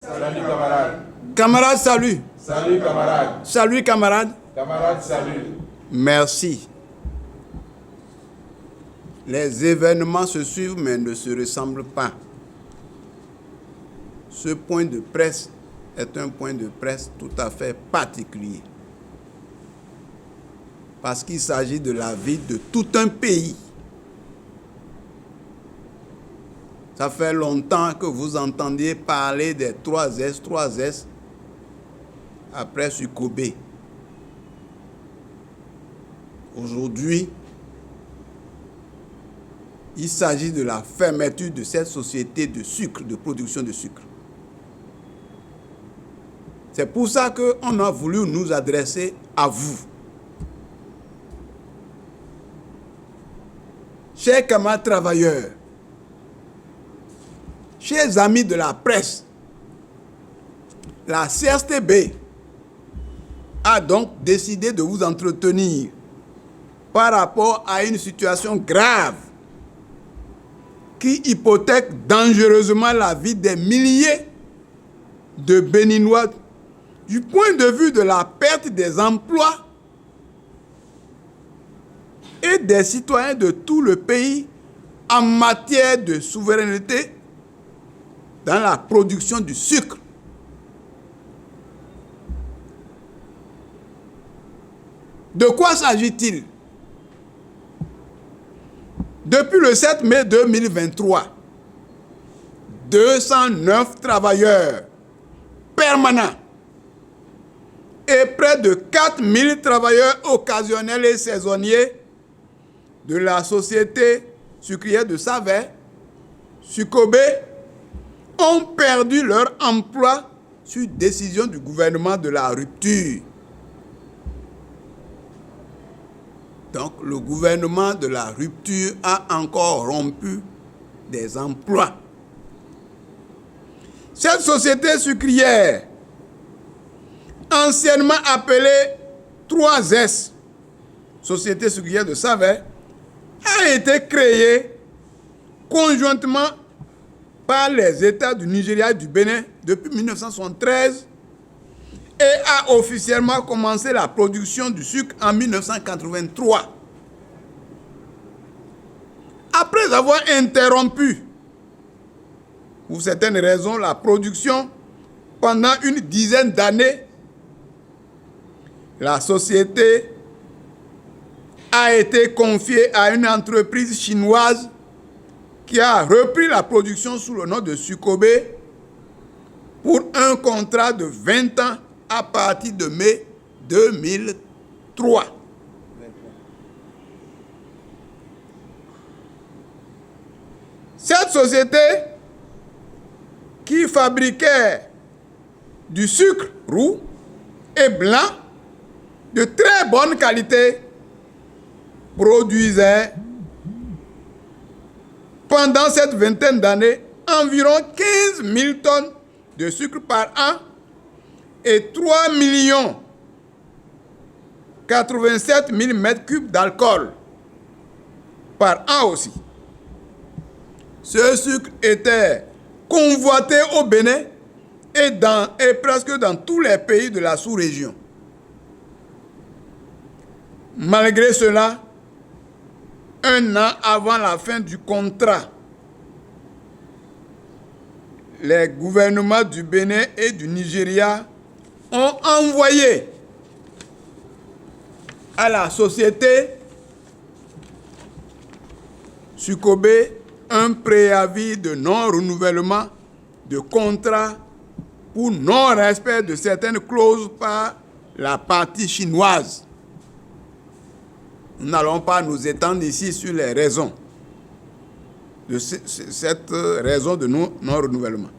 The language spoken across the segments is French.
Salut camarade. Camarade, salut. Salut camarade. Salut camarade. Camarade, salut. Merci. Les événements se suivent mais ne se ressemblent pas. Ce point de presse est un point de presse tout à fait particulier. Parce qu'il s'agit de la vie de tout un pays. Ça fait longtemps que vous entendiez parler des 3S après Sucobé. Aujourd'hui, il s'agit de la fermeture de cette société de sucre, de production de sucre. C'est pour ça qu'on a voulu nous adresser à vous. Chers camarades travailleurs, chers amis de la presse, la CSTB a donc décidé de vous entretenir par rapport à une situation grave qui hypothèque dangereusement la vie des milliers de Béninois du point de vue de la perte des emplois et des citoyens de tout le pays en matière de souveraineté dans la production du sucre. De quoi s'agit-il? Depuis le 7 mai 2023, 209 travailleurs permanents et près de 4000 travailleurs occasionnels et saisonniers de la société sucrière de Savais, Sucobé, ont perdu leur emploi sur décision du gouvernement de la rupture. Donc, le gouvernement de la rupture a encore rompu des emplois. Cette société sucrière, anciennement appelée 3S, Société sucrière de Savais, a été créée conjointement par les États du Nigeria et du Bénin depuis 1973 et a officiellement commencé la production du sucre en 1983. Après avoir interrompu, pour certaines raisons, la production pendant une dizaine d'années, la société a été confiée à une entreprise chinoise qui a repris la production sous le nom de Sucobé pour un contrat de 20 ans à partir de mai 2003. Cette société qui fabriquait du sucre roux et blanc de très bonne qualité produisait pendant cette vingtaine d'années environ 15 000 tonnes de sucre par an et 3 87 000 mètres cubes d'alcool par an aussi. Ce sucre était convoité au Bénin et presque dans tous les pays de la sous-région. Malgré cela, un an avant la fin du contrat, les gouvernements du Bénin et du Nigeria ont envoyé à la société Sucobé un préavis de non-renouvellement de contrat pour non-respect de certaines clauses par la partie chinoise. Nous n'allons pas nous étendre ici sur les raisons de cette raison de non-renouvellement.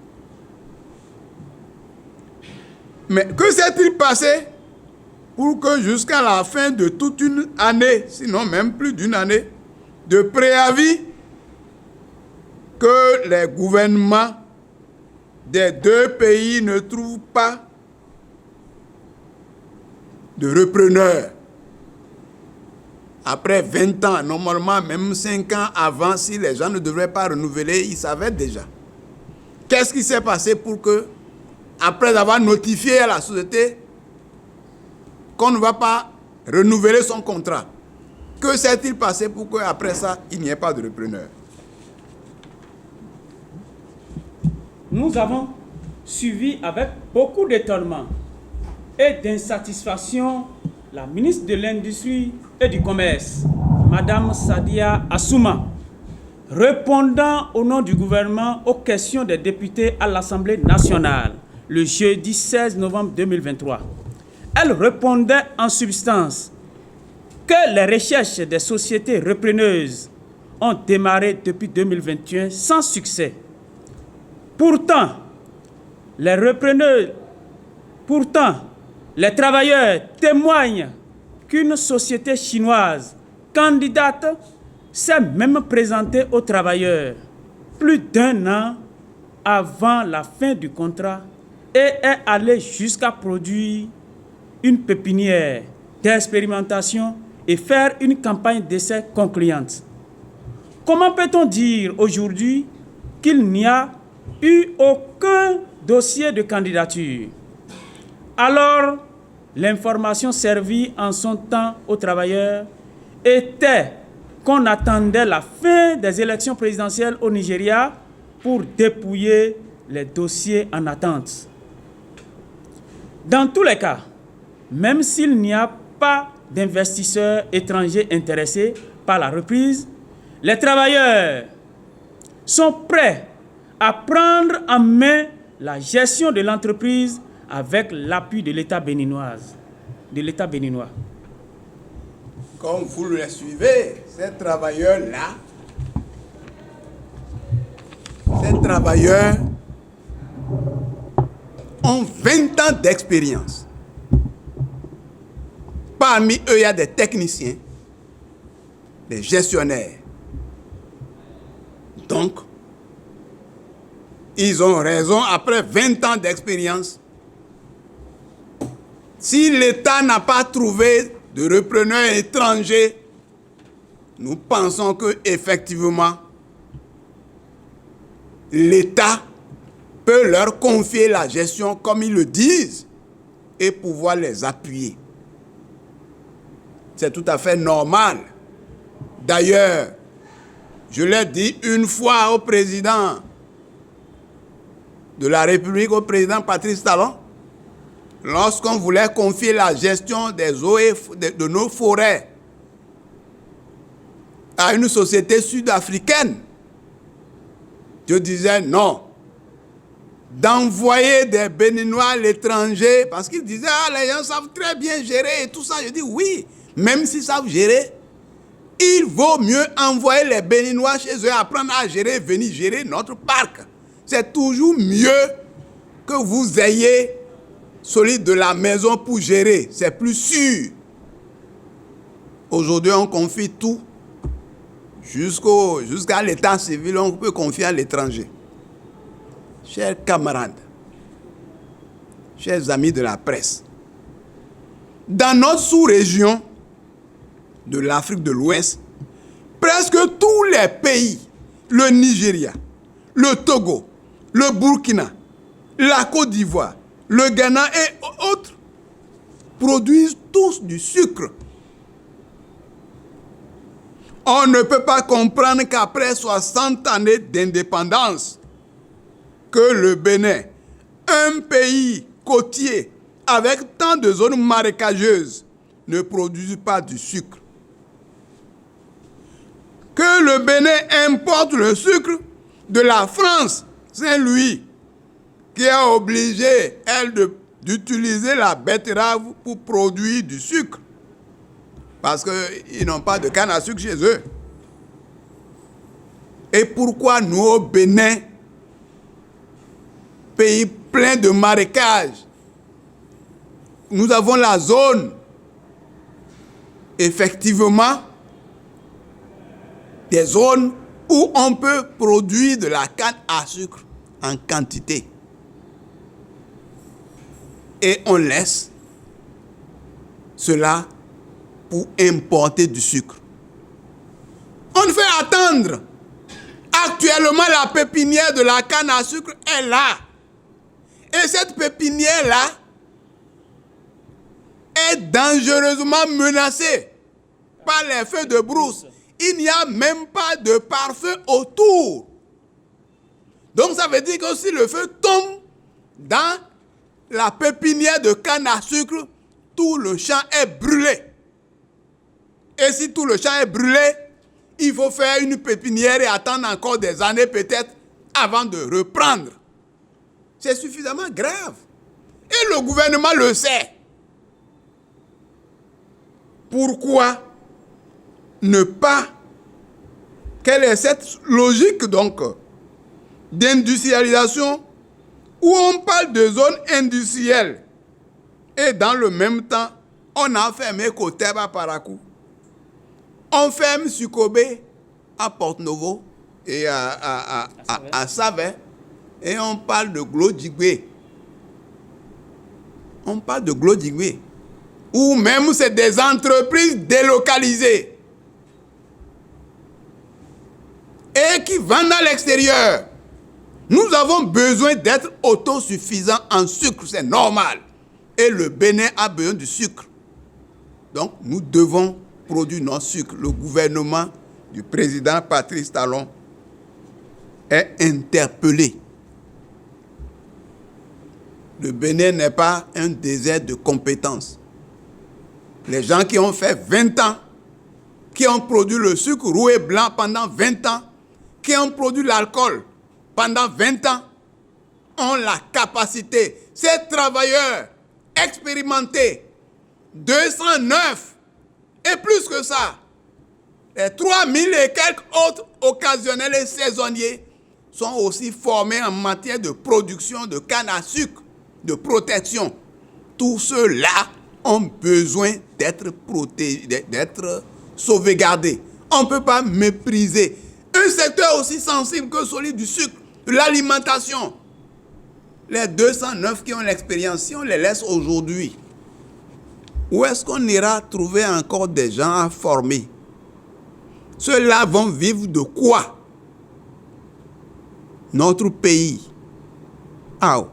Mais que s'est-il passé pour que jusqu'à la fin de toute une année, sinon même plus d'une année, de préavis, que les gouvernements des deux pays ne trouvent pas de repreneur? Après 20 ans, normalement même 5 ans avant, si les gens ne devraient pas renouveler, ils savaient déjà. Qu'est-ce qui s'est passé pour que après avoir notifié à la société qu'on ne va pas renouveler son contrat. Que s'est-il passé pour qu'après ça, il n'y ait pas de repreneur? Nous avons suivi avec beaucoup d'étonnement et d'insatisfaction la ministre de l'Industrie et du Commerce, Madame Sadia Assouma, répondant au nom du gouvernement aux questions des députés à l'Assemblée nationale le jeudi 16 novembre 2023. Elle répondait en substance que les recherches des sociétés repreneuses ont démarré depuis 2021 sans succès. Pourtant, les travailleurs témoignent qu'une société chinoise candidate s'est même présentée aux travailleurs plus d'1 an avant la fin du contrat et est allée jusqu'à produire une pépinière d'expérimentation et faire une campagne d'essai concluante. Comment peut-on dire aujourd'hui qu'il n'y a eu aucun dossier de candidature? Alors, l'information servie en son temps aux travailleurs était qu'on attendait la fin des élections présidentielles au Nigeria pour dépouiller les dossiers en attente. Dans tous les cas, même s'il n'y a pas d'investisseurs étrangers intéressés par la reprise, les travailleurs sont prêts à prendre en main la gestion de l'entreprise avec l'appui de l'État béninois. Comme vous le suivez, ces travailleurs-là, ont 20 ans d'expérience. Parmi eux, il y a des techniciens, des gestionnaires. Donc, ils ont raison, après 20 ans d'expérience, si l'État n'a pas trouvé de repreneurs étrangers, nous pensons qu'effectivement, l'État peut leur confier la gestion comme ils le disent et pouvoir les appuyer. C'est tout à fait normal. D'ailleurs, je l'ai dit une fois au président de la République, au président Patrice Talon, lorsqu'on voulait confier la gestion des eaux et de nos forêts à une société sud-africaine, je disais non. D'envoyer des Béninois à l'étranger, parce qu'ils disaient, les gens savent très bien gérer et tout ça. Je dis oui, même s'ils savent gérer, il vaut mieux envoyer les Béninois chez eux, apprendre à gérer, venir gérer notre parc. C'est toujours mieux que vous ayez celui de la maison pour gérer. C'est plus sûr. Aujourd'hui, on confie tout. Jusqu'à l'état civil, on peut confier à l'étranger. Chers camarades, chers amis de la presse, dans notre sous-région de l'Afrique de l'Ouest, presque tous les pays, le Nigeria, le Togo, le Burkina, la Côte d'Ivoire, le Ghana et autres, produisent tous du sucre. On ne peut pas comprendre qu'après 60 années d'indépendance, que le Bénin, un pays côtier avec tant de zones marécageuses, ne produise pas du sucre. Que le Bénin importe le sucre de la France, Saint-Louis, qui a obligé, elle, d'utiliser la betterave pour produire du sucre. Parce qu'ils n'ont pas de canne à sucre chez eux. Et pourquoi nous, au Bénin, pays plein de marécages, nous avons la zone, effectivement, des zones où on peut produire de la canne à sucre en quantité. Et on laisse cela pour importer du sucre. On fait attendre. Actuellement, la pépinière de la canne à sucre est là. Et cette pépinière-là est dangereusement menacée par les feux de brousse. Il n'y a même pas de pare-feu autour. Donc ça veut dire que si le feu tombe dans la pépinière de canne à sucre, tout le champ est brûlé. Et si tout le champ est brûlé, il faut faire une pépinière et attendre encore des années peut-être avant de reprendre. C'est suffisamment grave. Et le gouvernement le sait. Pourquoi ne pas... Quelle est cette logique donc d'industrialisation où on parle de zones industrielles et dans le même temps, on a fermé Koteba à Parakou. On ferme Sukobé à Porte-Novo et à Savin. Et on parle de Glodjigwe. On parle de Glodjigwe. Ou même c'est des entreprises délocalisées. Et qui vendent à l'extérieur. Nous avons besoin d'être autosuffisants en sucre, c'est normal. Et le Bénin a besoin du sucre. Donc nous devons produire notre sucre. Le gouvernement du président Patrice Talon est interpellé. Le Bénin n'est pas un désert de compétences. Les gens qui ont fait 20 ans, qui ont produit le sucre roué blanc pendant 20 ans, qui ont produit l'alcool pendant 20 ans, ont la capacité. Ces travailleurs expérimentés, 209 et plus que ça, les 3000 et quelques autres occasionnels et saisonniers sont aussi formés en matière de production de canne à sucre, de protection. Tous ceux-là ont besoin d'être protégés, d'être sauvegardés. On ne peut pas mépriser un secteur aussi sensible que celui du sucre, de l'alimentation. Les 209 qui ont l'expérience, si on les laisse aujourd'hui, où est-ce qu'on ira trouver encore des gens à former? Ceux-là vont vivre de quoi? Notre pays. Ah,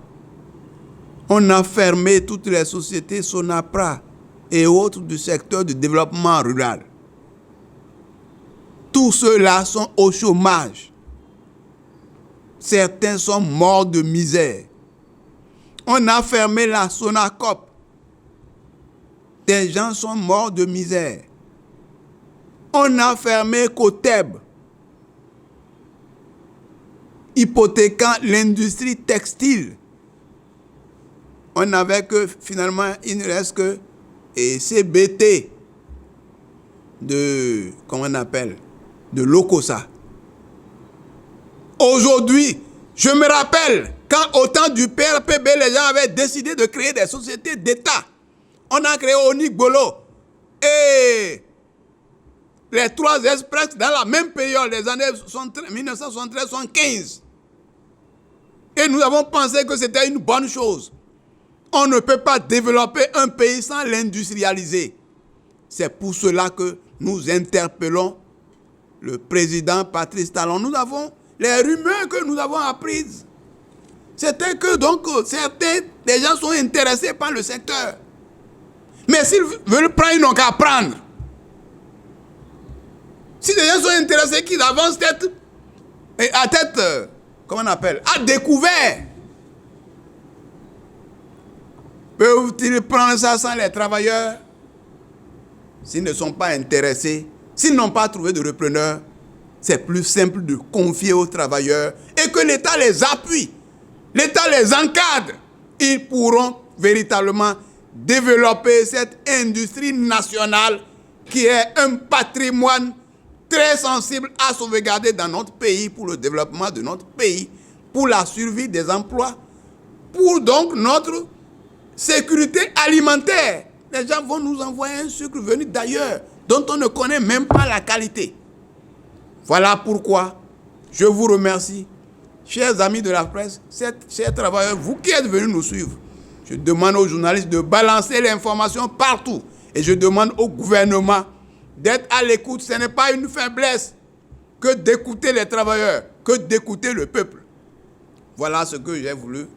on a fermé toutes les sociétés Sonapra et autres du secteur du développement rural. Tous ceux-là sont au chômage. Certains sont morts de misère. On a fermé la Sonacop. Des gens sont morts de misère. On a fermé Koteb, hypothéquant l'industrie textile. On n'avait que, finalement, il ne reste que CBT de, comment on appelle, de Lokosa. Aujourd'hui, je me rappelle, quand au temps du PRPB, les gens avaient décidé de créer des sociétés d'État. On a créé Onigbolo et les 3 Express dans la même période, les années 1973-1975. Et nous avons pensé que c'était une bonne chose. On ne peut pas développer un pays sans l'industrialiser. C'est pour cela que nous interpellons le président Patrice Talon. Nous avons les rumeurs que nous avons apprises. C'était que donc certains des gens sont intéressés par le secteur. Mais s'ils veulent prendre, ils n'ont qu'à prendre. Si les gens sont intéressés, qu'ils avancent tête, à tête, comment on appelle, à découvert. Peuvent-ils prendre ça sans les travailleurs? S'ils ne sont pas intéressés, s'ils n'ont pas trouvé de repreneur, c'est plus simple de confier aux travailleurs et que l'État les appuie. L'État les encadre. Ils pourront véritablement développer cette industrie nationale qui est un patrimoine très sensible à sauvegarder dans notre pays pour le développement de notre pays, pour la survie des emplois, pour donc notre sécurité alimentaire. Les gens vont nous envoyer un sucre venu d'ailleurs, dont on ne connaît même pas la qualité. Voilà pourquoi je vous remercie, chers amis de la presse, chers travailleurs, vous qui êtes venus nous suivre. Je demande aux journalistes de balancer l'information partout. Et je demande au gouvernement d'être à l'écoute. Ce n'est pas une faiblesse que d'écouter les travailleurs, que d'écouter le peuple. Voilà ce que j'ai voulu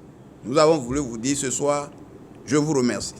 Nous avons voulu vous dire ce soir, je vous remercie.